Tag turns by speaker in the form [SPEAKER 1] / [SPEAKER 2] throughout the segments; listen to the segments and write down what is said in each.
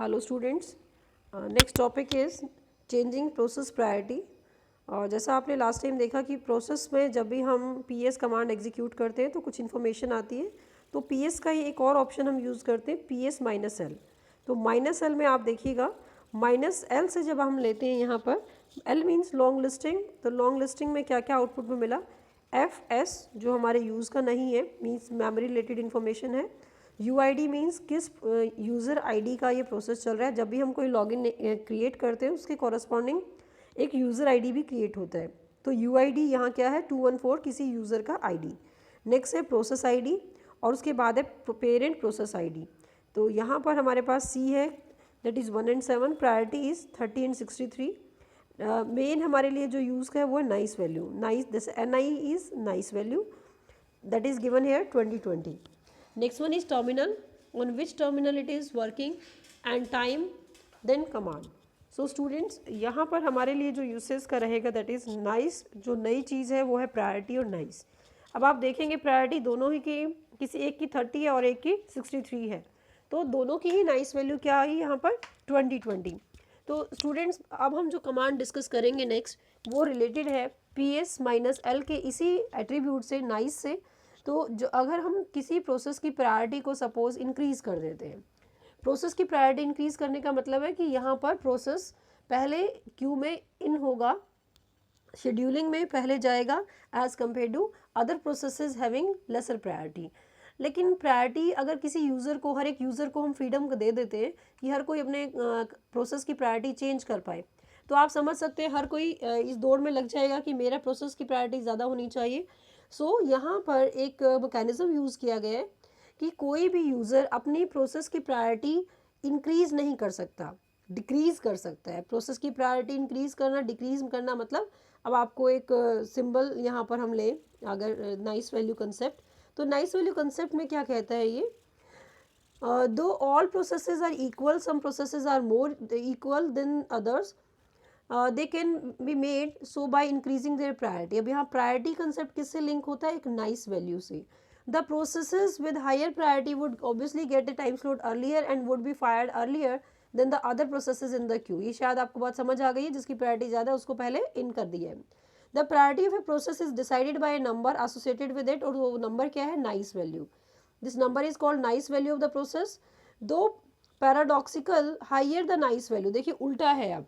[SPEAKER 1] Hello students, next topic is changing process priority. और जैसा आपने लास्ट टाइम देखा कि प्रोसेस में जब भी हम पीएस कमांड एग्जीक्यूट करते हैं तो कुछ इन्फॉर्मेशन आती है। तो पीएस का ही एक और ऑप्शन हम यूज़ करते हैं, पीएस माइनस एल। तो माइनस एल में आप देखिएगा, माइनस एल से जब हम लेते हैं यहाँ पर, एल मीन्स लॉन्ग लिस्टिंग। तो लॉन्ग लिस्टिंग में क्या क्या आउटपुट में मिला, एफ एस जो हमारे यूज़ का नहीं है, मीन्स मेमोरी रिलेटेड इन्फॉर्मेशन है। UID मीन्स किस यूज़र आईडी का ये प्रोसेस चल रहा है। जब भी हम कोई लॉगिन क्रिएट करते हैं उसके कॉरस्पॉन्डिंग एक यूज़र आईडी भी क्रिएट होता है। तो UID यहाँ क्या है, 214 किसी यूज़र का आईडी। नेक्स्ट है प्रोसेस आईडी और उसके बाद है पेरेंट प्रोसेस आईडी। तो यहाँ पर हमारे पास C है, that is 1 and 7, priority is 30 and 63। Main हमारे लिए जो यूज़ का है वो है नाइस वैल्यू, नाइस जैसे NI is nice value, that is given here 2020. Next one is terminal, on which terminal it is working, and time, then command. So students, यहाँ पर हमारे लिए जो यूसेस का रहेगा that is nice, जो नई चीज़ है वो है प्रायोरिटी और नाइस। अब आप देखेंगे प्रायोरिटी दोनों ही की, किसी एक की 30 है और एक की 63 है, तो दोनों की ही नाइस वैल्यू क्या आई यहाँ पर 2020। तो स्टूडेंट्स, अब हम जो कमांड डिस्कस करेंगे नेक्स्ट वो रिलेटेड है PS माइनस एल के इसी एट्रीब्यूट से, नाइस से। तो जो अगर हम किसी प्रोसेस की प्रायोरिटी को सपोज इंक्रीज़ कर देते हैं, प्रोसेस की प्रायोरिटी इंक्रीज़ करने का मतलब है कि यहाँ पर प्रोसेस पहले क्यू में इन होगा, शेड्यूलिंग में पहले जाएगा as compare to other processes having lesser priority. लेकिन प्रायोरिटी अगर किसी यूज़र को, हर एक यूज़र को हम फ्रीडम दे देते हैं कि हर कोई अपने प्रोसेस की प्रायोरिटी चेंज कर पाए, तो आप समझ सकते हैं हर कोई इस दौड़ में लग जाएगा कि मेरा प्रोसेस की प्रायोरिटी ज़्यादा होनी चाहिए। सो यहाँ पर एक मैकेनिज़्म यूज़ किया गया है कि कोई भी यूज़र अपनी प्रोसेस की प्रायोरिटी इंक्रीज़ नहीं कर सकता, डिक्रीज़ कर सकता है। प्रोसेस की प्रायोरिटी इंक्रीज़ करना, डिक्रीज़ करना मतलब, अब आपको एक सिंबल यहाँ पर हम लें, अगर नाइस वैल्यू कंसेप्ट, तो नाइस वैल्यू कंसेप्ट में क्या कहता है ये, though all processes are equal, some processes are more equal than others, they can be made so by increasing their priority. अब यहाँ प्रायोरिटी कंसेप्ट किससे लिंक होता है, एक नाइस वैल्यू से। The processes with higher priority would obviously get the time slot earlier and would be fired earlier than the other processes in the Q. ये शायद आपको बात समझ आ गई है, जिसकी प्रायोरिटी ज़्यादा है उसको पहले इन कर दिया है। The priority of a process is decided by a number associated with it, और वो नंबर क्या है, nice value. This number is called nice value of the process. Though paradoxical higher the nice value, देखिए उल्टा है, अब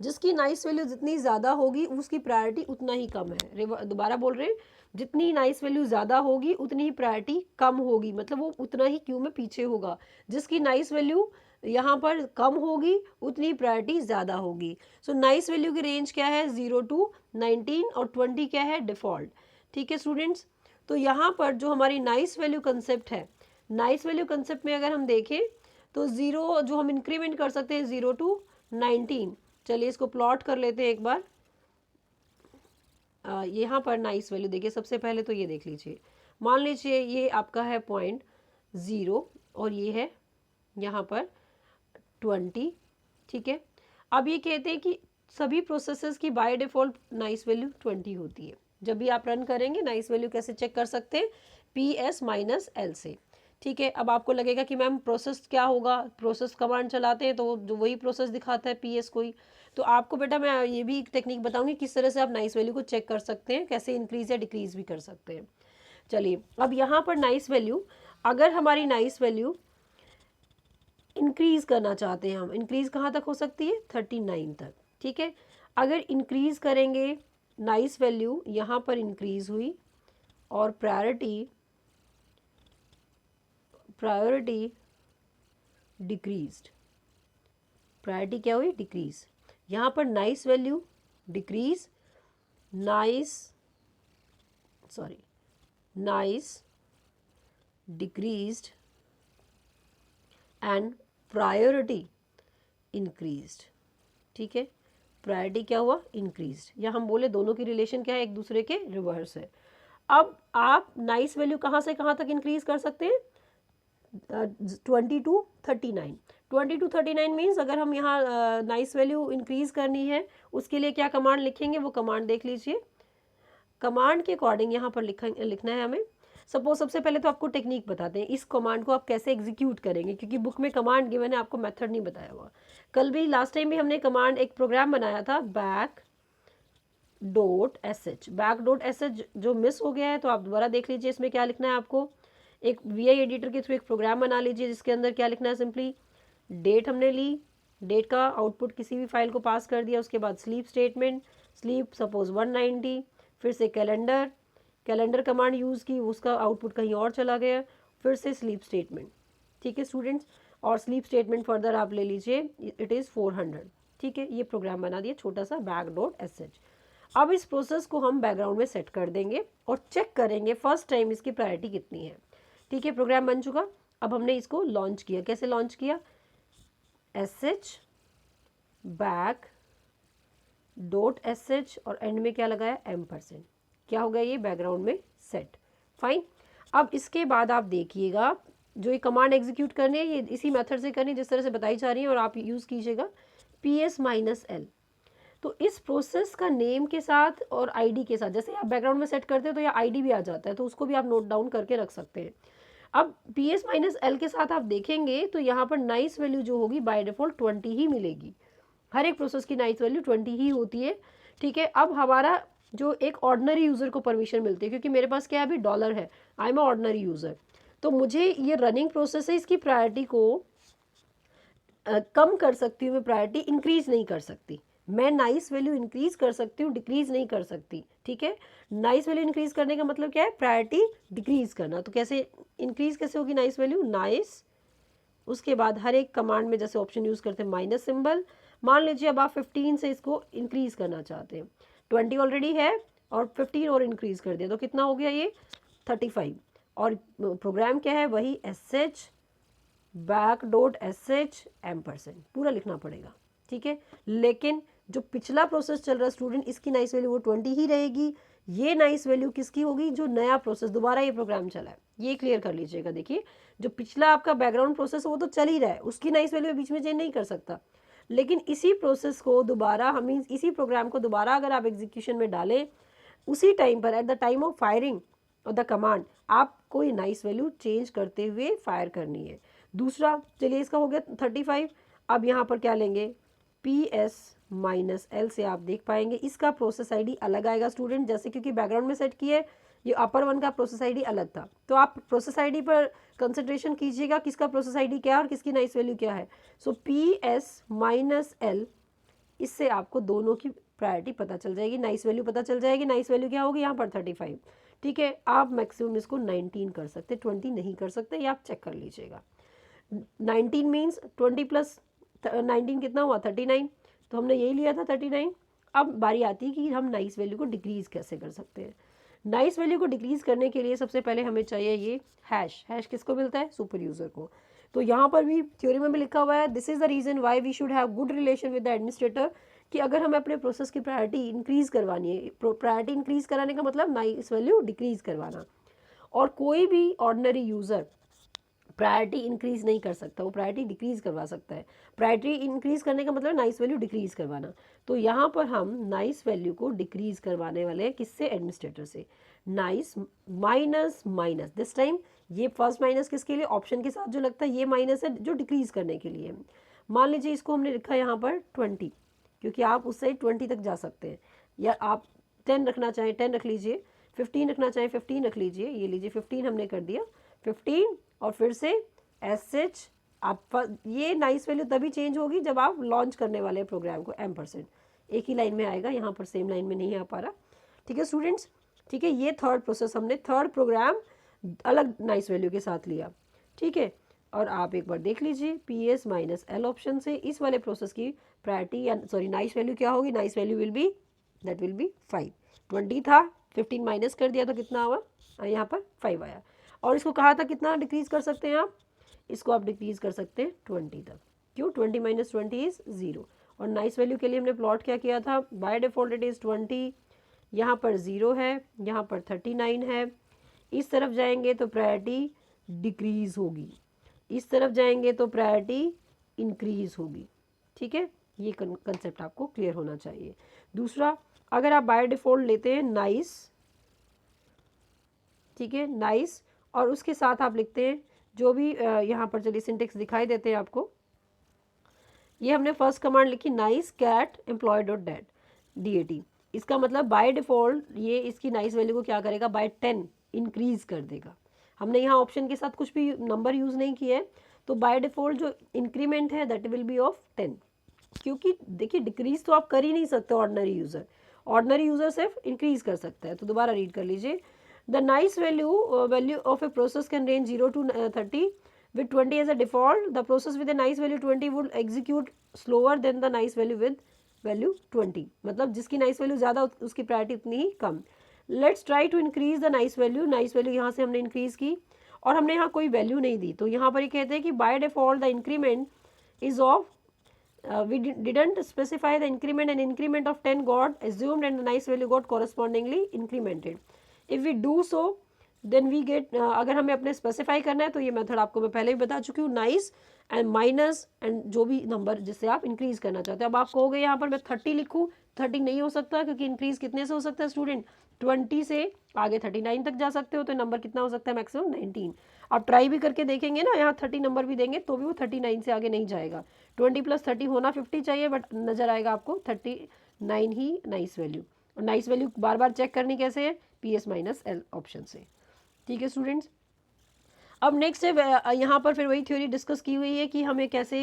[SPEAKER 1] जिसकी nice value जितनी ज़्यादा होगी उसकी प्रायोरिटी उतना ही कम है। दोबारा बोल रहे हैं, जितनी नाइस वैल्यू ज़्यादा होगी उतनी ही प्रायोरिटी कम होगी, मतलब वो उतना ही क्यू में पीछे होगा। जिसकी नाइस वैल्यू यहाँ पर कम होगी उतनी प्रायोरिटी ज़्यादा होगी। सो नाइस वैल्यू की रेंज क्या है, 0 to 19, और 20 क्या है, डिफ़ॉल्ट। ठीक है स्टूडेंट्स, तो यहाँ पर जो हमारी नाइस वैल्यू कंसेप्ट है, नाइस वैल्यू कंसेप्ट में अगर हम देखें तो 0 जो हम इंक्रीमेंट कर सकते हैं 0 to 19। चलिए इसको प्लॉट कर लेते हैं एक बार। यहाँ पर नाइस वैल्यू देखिए, सबसे पहले तो ये देख लीजिए, मान लीजिए ये आपका है 0.0 और ये है यहाँ पर 20। ठीक है, अब ये कहते हैं कि सभी प्रोसेसेस की बाय डिफ़ॉल्ट नाइस वैल्यू 20 होती है। जब भी आप रन करेंगे नाइस वैल्यू कैसे चेक कर सकते हैं, PS माइनस एल से। ठीक है, अब आपको लगेगा कि मैम प्रोसेस क्या होगा, प्रोसेस कमांड चलाते हैं तो जो वही प्रोसेस दिखाता है PS कोई। तो आपको बेटा मैं ये भी एक टेक्निक बताऊंगी किस तरह से आप नाइस वैल्यू को चेक कर सकते हैं, कैसे इंक्रीज या डिक्रीज भी कर सकते हैं। चलिए, अब यहाँ पर नाइस वैल्यू, अगर हमारी नाइस वैल्यू इंक्रीज़ करना चाहते हैं हम, इंक्रीज़ कहाँ तक हो सकती है, 39 तक। ठीक है, अगर इंक्रीज़ करेंगे नाइस वैल्यू, यहाँ पर इंक्रीज़ हुई और प्रायोरिटी डिक्रीज्ड, प्रायोरिटी क्या हुई, डिक्रीज। यहाँ पर nice value decrease, nice decreased and priority increased. ठीक है, प्रायोरिटी क्या हुआ, इंक्रीज्ड, या हम बोले दोनों की रिलेशन क्या है, एक दूसरे के रिवर्स है। अब आप नाइस वैल्यू कहाँ से कहाँ तक इंक्रीज कर सकते हैं, 20 to 39। 20 to 39 मीन्स अगर हम यहाँ नाइस वैल्यू इंक्रीज़ करनी है उसके लिए क्या कमांड लिखेंगे, वो कमांड देख लीजिए। कमांड के अकॉर्डिंग यहाँ पर लिखना है हमें, सपोज सबसे पहले तो आपको टेक्निक बताते हैं, इस कमांड को आप कैसे एग्जीक्यूट करेंगे, क्योंकि बुक में कमांड गिवन है, आपको मेथड नहीं बताया हुआ। कल भी लास्ट टाइम भी हमने कमांड एक प्रोग्राम बनाया था back.sh जो मिस हो गया है तो आप दोबारा देख लीजिए। इसमें क्या लिखना है आपको, एक VI एडिटर के थ्रू एक प्रोग्राम बना लीजिए जिसके अंदर क्या लिखना है, सिंपली डेट हमने ली, डेट का आउटपुट किसी भी फाइल को पास कर दिया, उसके बाद स्लीप स्टेटमेंट, स्लीप सपोज 190, फिर से कैलेंडर कमांड यूज़ की, उसका आउटपुट कहीं और चला गया, फिर से स्लीप स्टेटमेंट। ठीक है स्टूडेंट्स, और स्लीप स्टेटमेंट फर्दर आप ले लीजिए, इट इज़ 400। ठीक है, ये प्रोग्राम बना दिया छोटा सा back.sh। अब इस प्रोसेस को हम बैकग्राउंड में सेट कर देंगे और चेक करेंगे फर्स्ट टाइम इसकी प्रायोरिटी कितनी है। ठीक है, प्रोग्राम बन चुका। अब हमने इसको लॉन्च किया, कैसे लॉन्च किया, sh back.sh और एंड में क्या लगाया, %। क्या हो गया, ये बैकग्राउंड में सेट। फाइन। अब इसके बाद आप देखिएगा जो ये कमांड एग्जीक्यूट करनी है ये इसी मेथड से करनी है जिस तरह से बताई जा रही है, और आप यूज़ कीजिएगा PS-L। तो इस प्रोसेस का नेम के साथ और आईडी के साथ, जैसे आप बैकग्राउंड में सेट करते हैं तो यह आईडी भी आ जाता है, तो उसको भी आप नोट डाउन करके रख सकते हैं। अब PS-L के साथ आप देखेंगे तो यहाँ पर नाइस वैल्यू जो होगी बाय डिफ़ॉल्ट 20 ही मिलेगी। हर एक प्रोसेस की नाइस वैल्यू 20 ही होती है। ठीक है, अब हमारा जो एक ऑर्डिनरी यूज़र को परमिशन मिलती है, क्योंकि मेरे पास क्या है, अभी डॉलर है, I am a ordinary user, तो मुझे ये रनिंग प्रोसेस है, इसकी प्रायोरिटी को कम कर सकती हूँ मैं, प्रायोरिटी इंक्रीज नहीं कर सकती। मैं नाइस वैल्यू इंक्रीज कर सकती हूँ, डिक्रीज नहीं कर सकती। ठीक है, नाइस वैल्यू इंक्रीज करने का मतलब क्या है, प्रायोरिटी डिक्रीज करना। तो कैसे इंक्रीज कैसे होगी नाइस वैल्यू, नाइस, उसके बाद हर एक कमांड में जैसे ऑप्शन यूज़ करते हैं माइनस सिंबल। मान लीजिए अब आप 15 से इसको इंक्रीज करना चाहते हैं, 20 ऑलरेडी है और 15 और इंक्रीज कर दिया तो कितना हो गया ये 35। और प्रोग्राम क्या है, वही sh back.sh %, पूरा लिखना पड़ेगा। ठीक है, लेकिन जो पिछला प्रोसेस चल रहा है स्टूडेंट, इसकी नाइस वैल्यू वो 20 ही रहेगी। ये नाइस वैल्यू किसकी होगी, जो नया प्रोसेस दोबारा ये प्रोग्राम चला है, ये क्लियर कर लीजिएगा। देखिए जो पिछला आपका बैकग्राउंड प्रोसेस है वो तो चल ही रहा है, उसकी नाइस वैल्यू बीच में चेंज नहीं कर सकता, लेकिन इसी प्रोसेस को दोबारा हम इसी प्रोग्राम को दोबारा अगर आप एग्जीक्यूशन में डालें उसी टाइम पर, at the time of firing of the command, आपको ये नाइस वैल्यू चेंज करते हुए फायर करनी है। दूसरा, चलिए इसका हो गया 35। अब यहाँ पर क्या लेंगे, PS-L से आप देख पाएंगे इसका प्रोसेस आईडी अलग आएगा स्टूडेंट, जैसे क्योंकि बैकग्राउंड में सेट किए, ये अपर वन का प्रोसेस आईडी अलग था, तो आप प्रोसेस आईडी पर कंसंट्रेशन कीजिएगा, किसका प्रोसेस आईडी क्या है और किसकी नाइस वैल्यू क्या है। सो PS-L, इससे आपको दोनों की प्रायोरिटी पता चल जाएगी, नाइस वैल्यू पता चल जाएगी। नाइस वैल्यू क्या होगी यहाँ पर 35। ठीक है, आप मैक्सिमम इसको 19 कर सकते, 20 नहीं कर सकते, ये आप चेक कर लीजिएगा। 19 मीन्स 20 प्लस 19 कितना हुआ, 39, तो हमने यही लिया था 39। अब बारी आती है कि हम नाइस वैल्यू को डिक्रीज़ कैसे कर सकते हैं। नाइस वैल्यू को डिक्रीज़ करने के लिए सबसे पहले हमें चाहिए ये हैश किसको मिलता है, सुपर यूज़र को। तो यहाँ पर भी थ्योरी में भी लिखा हुआ है, this is the reason why we should have good relation with the administrator, कि अगर हमें अपने प्रोसेस की प्रायोरिटी इंक्रीज़ करवानी है, प्रायोरिटी इंक्रीज़ कराने का मतलब नाइस वैल्यू डिक्रीज़ करवाना, और कोई भी ऑर्डिनरी यूज़र प्रायोरिटी इंक्रीज़ नहीं कर सकता, वो प्रायोरिटी डिक्रीज़ करवा सकता है। प्रायोरिटी इंक्रीज़ करने का मतलब नाइस वैल्यू डिक्रीज़ करवाना, तो यहाँ पर हम नाइस वैल्यू को डिक्रीज़ करवाने वाले हैं, किससे, एडमिनिस्ट्रेटर से। Nice minus minus, this time ये फर्स्ट माइनस किसके लिए, ऑप्शन के साथ जो लगता है ये माइनस है जो डिक्रीज़ करने के लिए। मान लीजिए इसको हमने लिखा यहाँ पर 20, क्योंकि आप उससे 20 तक जा सकते हैं, या आप 10 रखना चाहें 10 रख लीजिए, 15 रखना चाहें 15 रख लीजिए, ये लीजिए 15 हमने कर दिया 15, और फिर से SH। आप ये नाइस वैल्यू तभी चेंज होगी जब आप लॉन्च करने वाले प्रोग्राम को %, एक ही लाइन में आएगा, यहाँ पर सेम लाइन में नहीं आ पा रहा। ठीक है स्टूडेंट्स, ठीक है, ये थर्ड प्रोसेस, हमने थर्ड प्रोग्राम अलग नाइस वैल्यू के साथ लिया। ठीक है, और आप एक बार देख लीजिए PS-L ऑप्शन से इस वाले प्रोसेस की प्रायोरिटी या सॉरी नाइस वैल्यू क्या होगी, नाइस वैल्यू विल बी 5। 20 था, 15 माइनस कर दिया तो कितना हुआ, यहाँ पर 5 आया। और इसको कहा था कितना डिक्रीज़ कर सकते हैं आप, इसको आप डिक्रीज़ कर सकते हैं 20 तक। क्यों, 20 माइनस 20 इज़ 0। और नाइस वैल्यू के लिए हमने प्लॉट क्या किया था, बाय डिफ़ॉल्ट इट इज़ 20, यहाँ पर 0 है, यहाँ पर 39 है। इस तरफ जाएंगे तो प्रायोरिटी डिक्रीज़ होगी, इस तरफ जाएंगे तो प्रायोरिटी इंक्रीज़ होगी। ठीक है, ये कंसेप्ट आपको क्लियर होना चाहिए। दूसरा, अगर आप बाय डिफ़ॉल्ट लेते हैं नाइस, ठीक है, नाइस, और उसके साथ आप लिखते हैं जो भी यहाँ पर चलिए सिंटेक्स दिखाई देते हैं आपको। ये हमने फर्स्ट कमांड लिखी nice cat employ dot date DAT। इसका मतलब बाय डिफ़ॉल्ट ये इसकी नाइस वैल्यू को क्या करेगा, बाय 10 इंक्रीज़ कर देगा। हमने यहाँ ऑप्शन के साथ कुछ भी नंबर यूज़ नहीं किया है, तो बाय डिफ़ॉल्ट जो इंक्रीमेंट है दैट विल बी ऑफ 10। क्योंकि देखिए डिक्रीज़ तो आप कर ही नहीं सकते ऑर्डनरी यूज़र सिर्फ इंक्रीज़ कर सकता है। तो दोबारा रीड कर लीजिए, the nice value of a process can range 0 to 30 with 20 as a default. The process with a nice value 20 would execute slower than the nice value with value 20। मतलब जिसकी nice value ज़्यादा उसकी priority उतनी ही कम। Let's try to increase the nice value। nice value यहाँ से हमने increase की और हमने यहाँ कोई वैल्यू नहीं दी, तो यहाँ पर ये कहते हैं कि by default the increment is of we didn't specify the increment, and increment of 10 got assumed and the nice value got correspondingly incremented. If we do so then we get, अगर हमें अपने स्पेसिफाई करना है तो ये method आपको मैं पहले भी बता चुकी हूँ, नाइस एंड माइनस एंड जो भी नंबर जिससे आप इंक्रीज करना चाहते हैं। अब आप कहोगे यहाँ पर मैं 30 लिखूँ, 30 नहीं हो सकता क्योंकि इंक्रीज कितने से हो सकता है स्टूडेंट, 20 से आगे 39 तक जा सकते हो, तो नंबर कितना हो सकता है मैक्सिमम 19। आप ट्राई भी करके देखेंगे ना, यहाँ 30 नंबर भी देंगे तो भी वो 39 से आगे नहीं जाएगा। 20 + 30 होना 50 चाहिए, बट नज़र आएगा आपको 39 ही नाइस वैल्यू। और नाइस वैल्यू बार बार चेक करनी कैसे है, PS-L ऑप्शन से। ठीक है स्टूडेंट्स, अब नेक्स्ट है यहाँ पर फिर वही थ्योरी डिस्कस की हुई है कि हमें कैसे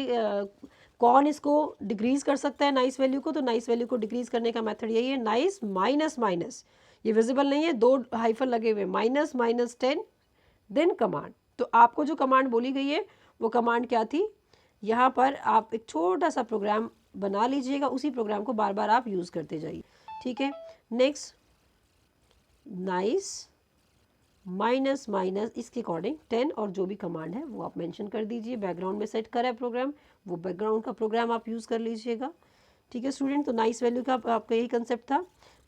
[SPEAKER 1] कौन इसको डिक्रीज़ कर सकता है नाइस वैल्यू को। तो नाइस वैल्यू को डिक्रीज़ करने का मेथड यही है, नाइस माइनस माइनस, ये विजिबल नहीं है, 2 हाइफन लगे हुए, माइनस माइनस 10 देन कमांड। तो आपको जो कमांड बोली गई है वो कमांड क्या थी, यहाँ पर आप एक छोटा सा प्रोग्राम बना लीजिएगा, उसी प्रोग्राम को बार बार आप यूज़ करते जाइए। ठीक है, नेक्स्ट नाइस माइनस माइनस इसके अकॉर्डिंग 10 और जो भी कमांड है वो आप मेंशन कर दीजिए। बैकग्राउंड में सेट करा है प्रोग्राम, वो बैकग्राउंड का प्रोग्राम आप यूज़ कर लीजिएगा। ठीक है स्टूडेंट, तो नाइस वैल्यू का आपका यही कंसेप्ट था,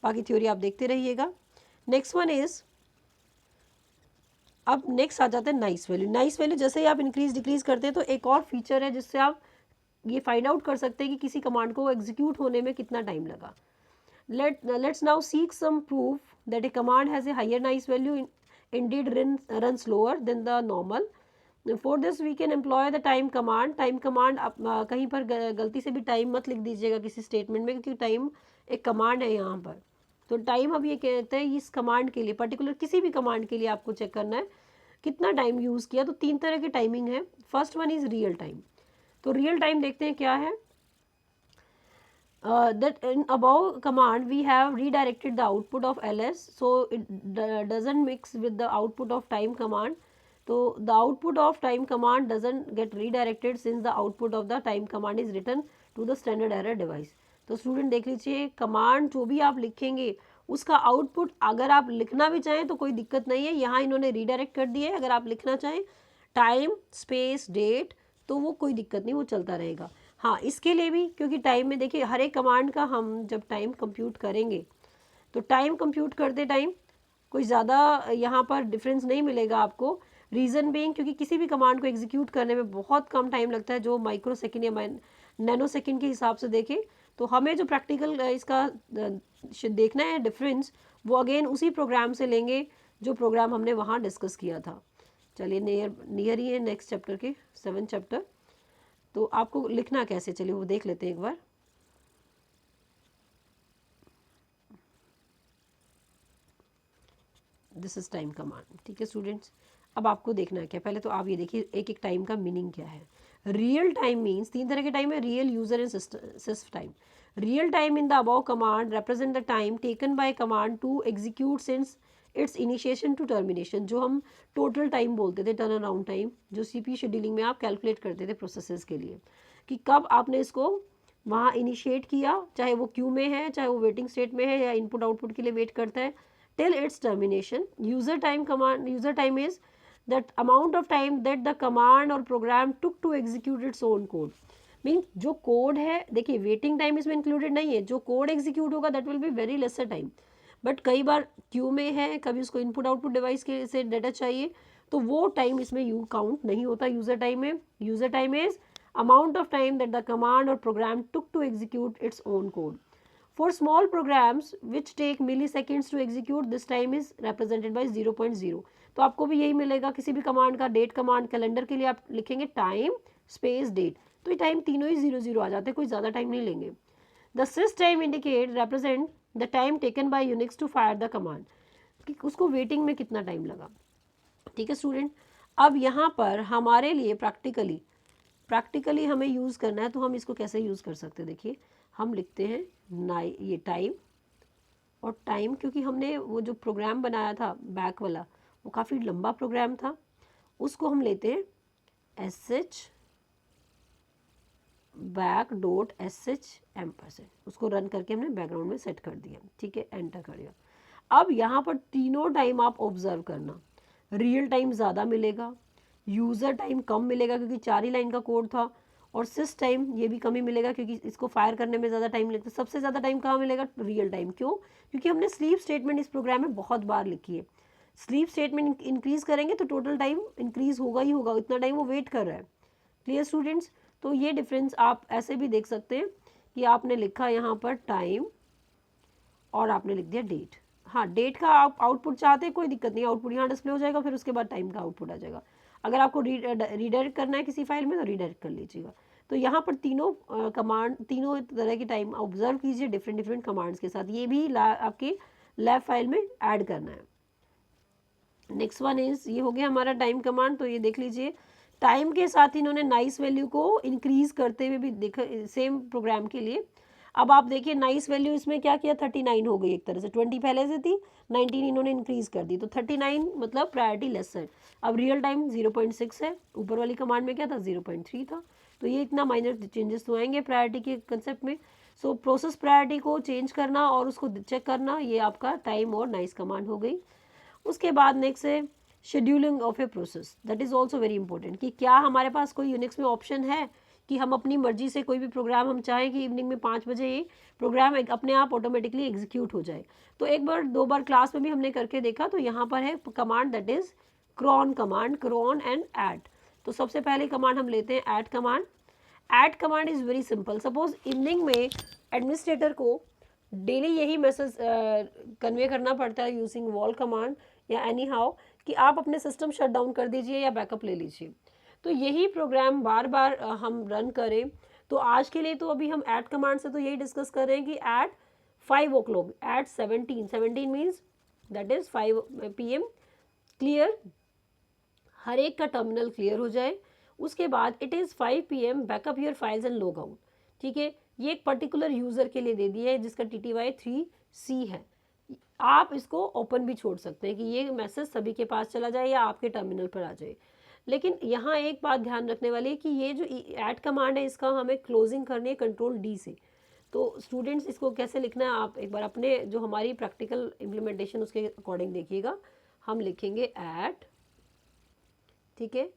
[SPEAKER 1] बाकी थ्योरी आप देखते रहिएगा। नेक्स्ट वन इज़, अब नेक्स्ट आ जाता है नाइस वैल्यू। नाइस वैल्यू जैसे ही आप इंक्रीज डिक्रीज करते हैं तो एक और फीचर है जिससे आप ये फाइंड आउट कर सकते हैं कि किसी कमांड को एग्जीक्यूट होने में कितना टाइम लगा। Let's now seek some proof that a command has a higher nice value indeed run slower than the normal. For this we can employ the time command। time command आप कहीं पर गलती से भी time मत लिख दीजिएगा किसी स्टेटमेंट में, क्योंकि time एक कमांड है यहाँ पर। तो टाइम अब ये कहते हैं इस कमांड के लिए, पर्टिकुलर किसी भी कमांड के लिए आपको चेक करना है कितना टाइम यूज़ किया। तो 3 तरह की टाइमिंग है। First one is real time. तो रियल टाइम देखते हैं क्या है। That in above command we have redirected the output of ls, so it doesn't mix with the output of time command. So the output of time command doesn't get redirected since the output of the time command is written to the standard error device। तो student देख लीजिए, command जो भी आप लिखेंगे उसका output अगर आप लिखना भी चाहें तो कोई दिक्कत नहीं है, यहाँ इन्होंने रीडायरेक्ट कर दिया है। अगर आप लिखना चाहें टाइम स्पेस डेट तो वो कोई दिक्कत नहीं, वो चलता रहेगा। हाँ, इसके लिए भी, क्योंकि टाइम में देखिए हर एक कमांड का हम जब टाइम कंप्यूट करेंगे तो टाइम कंप्यूट करते टाइम कोई ज़्यादा यहाँ पर डिफरेंस नहीं मिलेगा आपको। रीज़न बीइंग क्योंकि किसी भी कमांड को एग्जीक्यूट करने में बहुत कम टाइम लगता है, जो माइक्रो सेकेंड या नैनो सेकेंड के हिसाब से देखें। तो हमें जो प्रैक्टिकल इसका देखना है डिफरेंस, वो अगेन उसी प्रोग्राम से लेंगे जो प्रोग्राम हमने वहाँ डिस्कस किया था। चलिए नियर ही है नेक्स्ट चैप्टर के 7 चैप्टर। तो आपको लिखना कैसे, चलिए वो देख लेते हैं एक बार। This is time command. ठीक है स्टूडेंट्स, अब आपको देखना है क्या, पहले तो आप ये देखिए एक एक टाइम का मीनिंग क्या है। रियल टाइम मीन्स 3 तरह के टाइम है, real user and system time. Real time in the above command represent the time taken by command to execute since its initiation to termination, जो हम टोटल टाइम बोलते थे, turn around time, जो CPU scheduling में आप calculate करते थे processes के लिए, कि कब आपने इसको वहाँ इनिशिएट किया, चाहे वो क्यू में है, चाहे वो वेटिंग स्टेट में है या इनपुट आउटपुट के लिए वेट करता है, till its termination। user time is that amount of time that the command or program took to execute its own code। Mean जो कोड है, देखिए वेटिंग टाइम इसमें इंक्लूडेड नहीं है, जो कोड एग्जीक्यूट होगा that will be very lesser time, but कई बार Q में है, कभी उसको इनपुट आउटपुट डिवाइस के से डाटा चाहिए, तो वो टाइम इसमें काउंट नहीं होता यूज़र टाइम में। User time is amount of time that the command और program took to execute its own code। For small programs which take milliseconds to execute, this time is represented by 0.0। तो आपको भी यही मिलेगा किसी भी command का। डेट कमांड, कैलेंडर के लिए आप लिखेंगे टाइम स्पेस डेट, तो ये टाइम तीनों ही 0 0 आ जाते हैं, कोई ज़्यादा टाइम नहीं लेंगे। The sys time indicate represent the time taken by Unix to fire the command, कि उसको वेटिंग में कितना टाइम लगा। ठीक है स्टूडेंट, अब यहाँ पर हमारे लिए प्रैक्टिकली हमें यूज़ करना है, तो हम इसको कैसे यूज़ कर सकते हैं। देखिए हम लिखते हैं ये टाइम, और टाइम क्योंकि हमने वो जो प्रोग्राम बनाया था बैक वाला वो काफ़ी लंबा प्रोग्राम था, उसको हम लेते हैं sh बैक डॉट sh %, उसको रन करके हमने बैकग्राउंड में सेट कर दिया। ठीक है, एंटर कर दिया। अब यहाँ पर तीनों टाइम आप ऑब्जर्व करना, रियल टाइम ज़्यादा मिलेगा, यूज़र टाइम कम मिलेगा क्योंकि 4 ही लाइन का कोड था, और सिस टाइम ये भी कम ही मिलेगा क्योंकि इसको फायर करने में ज़्यादा टाइम लगता है। सबसे ज़्यादा टाइम कहाँ मिलेगा, रियल टाइम। क्यों, क्योंकि हमने स्लीप स्टेटमेंट इस प्रोग्राम में बहुत बार लिखी है। स्लीप स्टेटमेंट इंक्रीज़ करेंगे तो टोटल टाइम इंक्रीज़ होगा ही होगा, इतना टाइम वो वेट कर रहा है। क्लियर स्टूडेंट्स, तो ये डिफरेंस आप ऐसे भी देख सकते हैं कि आपने लिखा यहाँ पर टाइम और आपने लिख दिया डेट। हाँ, डेट का आप आउटपुट चाहते हैं, कोई दिक्कत नहीं, आउटपुट यहाँ डिस्प्ले हो जाएगा, फिर उसके बाद टाइम का आउटपुट आ जाएगा। अगर आपको रीडायरेक्ट करना है किसी फाइल में तो रीडायरेक्ट कर लीजिएगा। तो यहाँ पर तीनों कमांड, तीनों तरह की टाइम ऑब्जर्व कीजिए डिफरेंट डिफरेंट कमांड्स के साथ, ये भी आपकी लैब फाइल में ऐड करना है। नेक्स्ट वन इज, ये हो गया हमारा टाइम कमांड। तो ये देख लीजिए टाइम के साथ इन्होंने नाइस वैल्यू को इंक्रीज करते हुए भी देखा सेम प्रोग्राम के लिए। अब आप देखिए नाइस वैल्यू इसमें क्या किया, 39 हो गई एक तरह से, 20 पहले से थी, 19 इन्होंने इंक्रीज कर दी, तो 39 मतलब प्रायोरिटी लेस है। अब रियल टाइम 0.6 है, ऊपर वाली कमांड में क्या था 0.3 था, तो ये इतना माइनर चेंजेस तो आएंगे प्रायोरिटी के कंसेप्ट में। सो प्रोसेस प्रायोरिटी को चेंज करना और उसको चेक करना, ये आपका टाइम और नाइस कमांड हो गई। उसके बाद नेक्स्ट है scheduling of a process, that is also very important, कि क्या हमारे पास कोई यूनिक्स में ऑप्शन है कि हम अपनी मर्जी से कोई भी प्रोग्राम हम चाहें कि इवनिंग में 5 बजे ये प्रोग्राम अपने आप ऑटोमेटिकली एग्जीक्यूट हो जाए। तो एक बार 2 बार क्लास में भी हमने करके देखा, तो यहाँ पर है command that is cron command, cron and at. तो सबसे पहले कमांड हम लेते हैं at command. At command is very simple. Suppose evening में एडमिनिस्ट्रेटर को डेली यही मैसेज कन्वे करना पड़ता है यूजिंग वॉल कमांड या एनी हाउ, कि आप अपने सिस्टम शट डाउन कर दीजिए या बैकअप ले लीजिए। तो यही प्रोग्राम बार बार हम रन करें। तो आज के लिए तो अभी हम ऐड कमांड से तो यही डिस्कस कर रहे हैं कि at 5 o'clock, at 17 means that is 5 PM clear, हर एक का टर्मिनल क्लियर हो जाए। उसके बाद it is 5 PM backup your files and log out. ठीक है, ये एक पर्टिकुलर यूज़र के लिए दे दिया है जिसका TTY 3C है। आप इसको ओपन भी छोड़ सकते हैं कि ये मैसेज सभी के पास चला जाए या आपके टर्मिनल पर आ जाए। लेकिन यहाँ एक बात ध्यान रखने वाली है कि ये जो ऐड कमांड है इसका हमें क्लोजिंग करनी है Ctrl+D से। तो स्टूडेंट्स इसको कैसे लिखना है आप एक बार अपने जो हमारी प्रैक्टिकल इम्प्लीमेंटेशन उसके अकॉर्डिंग देखिएगा। हम लिखेंगे ऐड, ठीक है,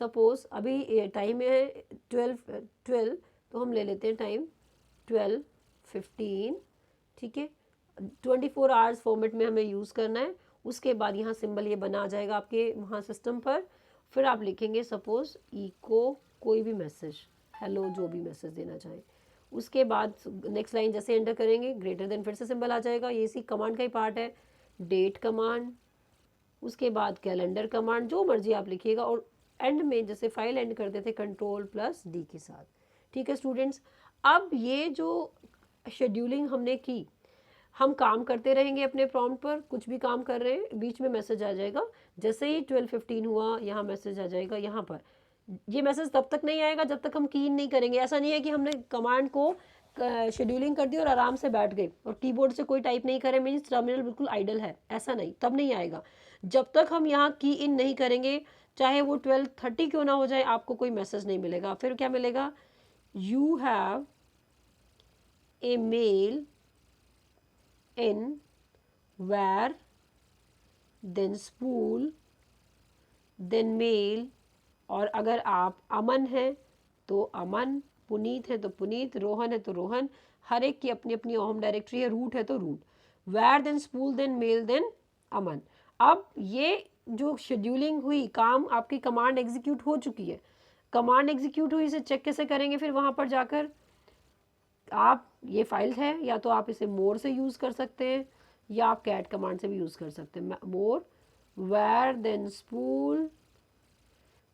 [SPEAKER 1] सपोज अभी टाइम है 12, तो हम ले लेते हैं टाइम 12:15। ठीक है, 24 आवर्स फॉर्मेट में हमें यूज़ करना है। उसके बाद यहाँ सिंबल ये बना आ जाएगा आपके वहाँ सिस्टम पर। फिर आप लिखेंगे सपोज इको कोई भी मैसेज, हेलो, जो भी मैसेज देना चाहें। उसके बाद नेक्स्ट लाइन जैसे एंटर करेंगे ग्रेटर देन फिर से सिंबल आ जाएगा, ये इसी कमांड का ही पार्ट है। डेट कमांड, उसके बाद कैलेंडर कमांड, जो मर्जी आप लिखिएगा, और एंड में जैसे फाइल एंड करते थे Ctrl+D के साथ। ठीक है स्टूडेंट्स, अब ये जो शेड्यूलिंग हमने की, हम काम करते रहेंगे अपने प्रॉम्प्ट पर, कुछ भी काम कर रहे हैं बीच में मैसेज आ जाएगा। जैसे ही 12:15 हुआ यहाँ मैसेज आ जाएगा। यहाँ पर ये मैसेज तब तक नहीं आएगा जब तक हम की नहीं करेंगे। ऐसा नहीं है कि हमने कमांड को शेड्यूलिंग कर दी और आराम से बैठ गए और कीबोर्ड से कोई टाइप नहीं करे, मीन्स टर्मिनल बिल्कुल आइडल है, ऐसा नहीं, तब नहीं आएगा। जब तक हम यहाँ की इन नहीं करेंगे, चाहे वो 12:30 क्यों ना हो जाए, आपको कोई मैसेज नहीं मिलेगा। फिर क्या मिलेगा, you have a mail in where then spool then mail, और अगर आप अमन है तो अमन, पुनीत है तो पुनीत, रोहन है तो रोहन, हर एक की अपनी अपनी होम डायरेक्टरी है, रूट है तो root, where then spool then mail then Aman. अब ये जो शेड्यूलिंग हुई, काम आपकी कमांड एग्जीक्यूट हो चुकी है। कमांड एग्जीक्यूट हुई, इसे चेक कैसे करेंगे, फिर वहाँ पर जाकर आप ये फाइल है, या तो आप इसे मोर से यूज़ कर सकते हैं या आप कैट कमांड से भी यूज़ कर सकते हैं। मोर where then spool,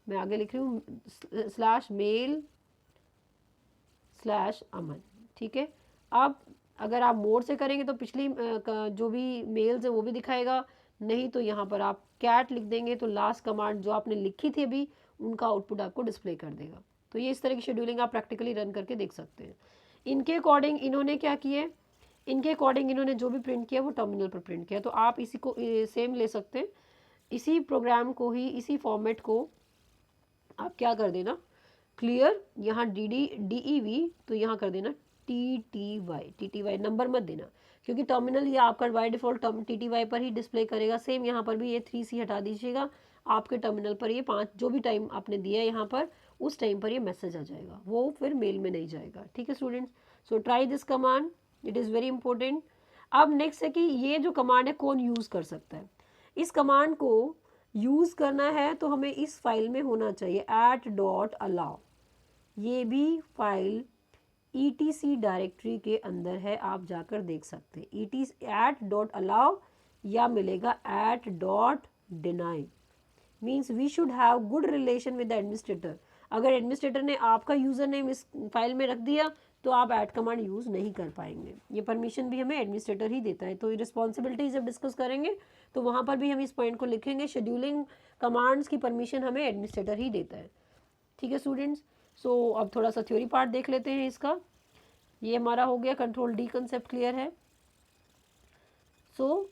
[SPEAKER 1] मैं आगे लिख रही हूँ स्लैश मेल स्लैश अमन, ठीक है। अब अगर आप मोड से करेंगे तो पिछली जो भी मेल्स है वो भी दिखाएगा, नहीं तो यहाँ पर आप कैट लिख देंगे तो लास्ट कमांड जो आपने लिखी थी अभी उनका आउटपुट आपको डिस्प्ले कर देगा। तो ये इस तरह की शेड्यूलिंग आप प्रैक्टिकली रन करके देख सकते हैं। इनके अकॉर्डिंग इन्होंने क्या किया, इनके अकॉर्डिंग इन्होंने जो भी प्रिंट किया वो टर्मिनल पर प्रिंट किया। तो आप इसी को सेम ले सकते हैं, इसी प्रोग्राम को ही, इसी फॉर्मेट को आप क्या कर देना, क्लियर, यहाँ DEV तो यहाँ कर देना TTY नंबर मत देना, क्योंकि टर्मिनल ये आपका बाय डिफ़ॉल्ट TTY पर ही डिस्प्ले करेगा। सेम यहाँ पर भी ये 3C हटा दीजिएगा, आपके टर्मिनल पर ये 5 जो भी टाइम आपने दिया है यहाँ पर उस टाइम पर ये मैसेज आ जाएगा, वो फिर मेल में नहीं जाएगा, ठीक है students. So try this command, it is very important. अब नेक्स्ट है कि ये जो कमांड है कौन यूज़ कर सकता है। इस कमांड को यूज़ करना है तो हमें इस फाइल में होना चाहिए @allow, ये भी फाइल etc डायरेक्टरी के अंदर है, आप जाकर देख सकते हैं @allow या मिलेगा @deny। Means we should have good relation with the administrator. अगर एडमिनिस्ट्रेटर ने आपका यूज़र नेम इस फाइल में रख दिया तो आप ऐड कमांड यूज़ नहीं कर पाएंगे, ये परमिशन भी हमें एडमिनिस्ट्रेटर ही देता है। तो रिस्पॉन्सिबिलिटी जब डिस्कस करेंगे तो वहाँ पर भी हम इस पॉइंट को लिखेंगे, शेड्यूलिंग कमांड्स की परमिशन हमें एडमिनिस्ट्रेटर ही देता है, ठीक है स्टूडेंट्स। सो अब थोड़ा सा थ्योरी पार्ट देख लेते हैं इसका। ये हमारा हो गया कंट्रोल D कंसेप्ट क्लियर है। सो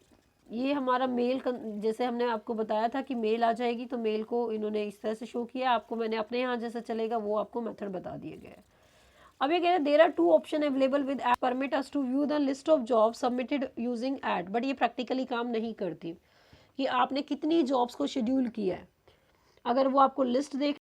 [SPEAKER 1] ये हमारा मेल जैसे हमने आपको बताया था कि मेल आ जाएगी, तो मेल को इन्होंने इस तरह से शो किया, आपको मैंने अपने यहाँ जैसा चलेगा वो आपको मेथड बता दिए गए। अब ये कह रहे हैं there are 2 option available with at permit us to view the list of jobs submitted using at, but ये प्रैक्टिकली काम नहीं करती कि आपने कितनी जॉब्स को शेड्यूल किया है। अगर वो आपको लिस्ट देख